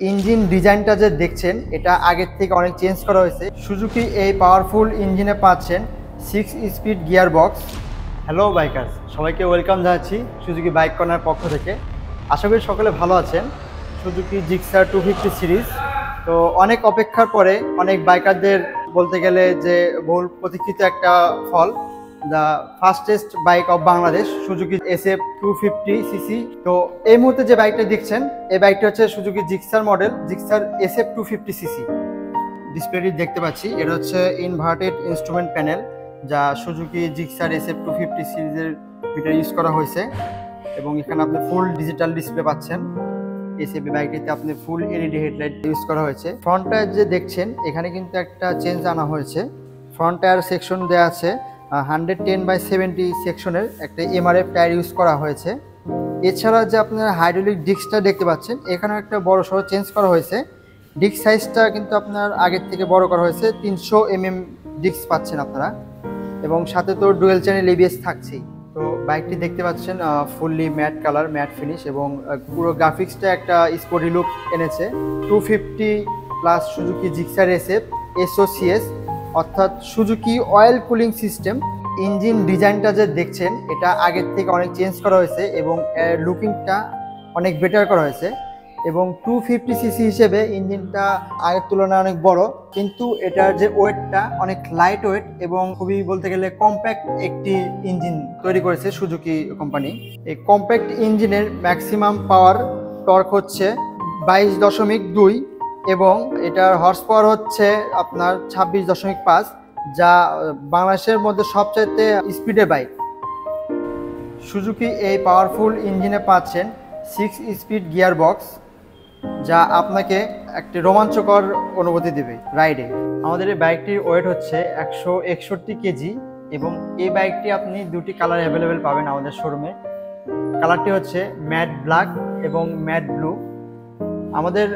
Engine ডিজাইনটা যে দেখছেন এটা আগের থেকে অনেক চেঞ্জ করা হয়েছে। সুজুকি এই পাওয়ারফুল ইঞ্জিনে পাচ্ছেন 6 speed gear box. Hello bikers, সবাইকে ওয়েলকাম জানাচ্ছি সুজুকি বাইক কর্নার পক্ষ থেকে। আশা করি সকলে ভালো আছেন। সুজুকি জিক্সার 250 সিরিজ তো অনেক অপেক্ষার পরে অনেক বাইকারদের বলতে গেলে যে বহুল প্রতীক্ষিত একটা ফল, the fastest bike of Bangladesh Suzuki SF 250 CC. তো এই মুহূর্তে যে বাইকটা দেখছেন এই বাইকটা হচ্ছে Suzuki Gixxer model, Gixxer SF 250 CC. ডিসপ্লেটি দেখতে পাচ্ছি, এটা হচ্ছে ইনভার্টেড ইনস্ট্রুমেন্ট প্যানেল যা সুজুকি জিক্সার SF 250 সিরিজের ভিতরে ইউজ করা হয়েছে। এবং এখানে আপনি ফুল ডিজিটাল ডিসপ্লে পাচ্ছেন। এসএফ বাইকটিতে আপনি ফুল এলইডি হেডলাইট ইউজ করা হয়েছে। ফ্রন্ট টায়ার যে দেখছেন এখানে কিন্তু একটা চেঞ্জ আনা হয়েছে। ফ্রন্ট টায়ার সেকশন দেওয়া আছে 110/70 সেকশনের একটা MRF টায়ার ইউজ করা হয়েছে। এছাড়া যে আপনার হাইড্রোলিক ডিস্কটা দেখতে পাচ্ছেন এখানেও একটা বড় সড়ো চেঞ্জ করা হয়েছে। ডিস্ক সাইজটা কিন্তু আপনার আগের থেকে বড় করা হয়েছে, 300 mm ডিস্ক পাচ্ছেন আপনারা। এবং সাথে তো ডুয়েল চ্যানেল ABS থাকছেই। তো বাইকটি দেখতে পাচ্ছেন fully matte colour, mat finish এবং পুরো গ্রাফিক্সটা একটা স্পোর্টি লুক এনেছে। 250 plus Suzuki Gixxer SF SOCS অর্থাৎ Suzuki oil cooling system. Engine ডিজাইনটা যে দেখছেন এটা আগের থেকে অনেক চেঞ্জ করা হয়েছে এবং লুকিংটা অনেক বেটার করা হয়েছে। এবং 250 সিসি হিসেবে ইঞ্জিনটা আগের তুলনায় অনেক বড়, কিন্তু এটার যে ওয়েটটা অনেক লাইট ওয়েট এবং খুবই বলতে গেলে কম্প্যাক্ট একটি ইঞ্জিন তৈরি করেছে সুজুকি কোম্পানি। এই কম্প্যাক্ট ইঞ্জিনের ম্যাক্সিমাম পাওয়ার টর্ক হচ্ছে 22.2 এবং এটার হর্স পাওয়ার হচ্ছে আপনার 26.5, যা বাংলাদেশের মধ্যে সবচাইতে স্পিডের বাইক। সুজুকি এই পাওয়ারফুল ইঞ্জিনে পাচ্ছেন 6 স্পিড গিয়ার বক্স, যা আপনাকে একটি রোমাঞ্চকর অনুভূতি দেবে রাইডে। আমাদের এই বাইকটির ওয়েট হচ্ছে 161 কেজি এবং এই বাইকটি আপনি দুটি কালার অ্যাভেলেবেল পাবেন আমাদের শোরুমে। কালারটি হচ্ছে ম্যাট ব্ল্যাক এবং ম্যাট ব্লু। আমাদের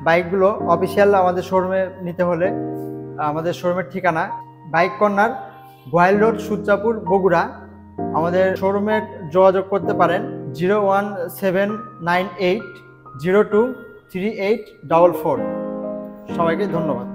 বাইকগুলো অফিসিয়াল আমাদের শোরুমে নিতে হলে আমাদের শোরুমের ঠিকানা bike corner, Gohail road, Sutrapur, Bogura. আমাদের শোরুমে যোগাযোগ করতে পারেন 01798023844। সবাইকে ধন্যবাদ।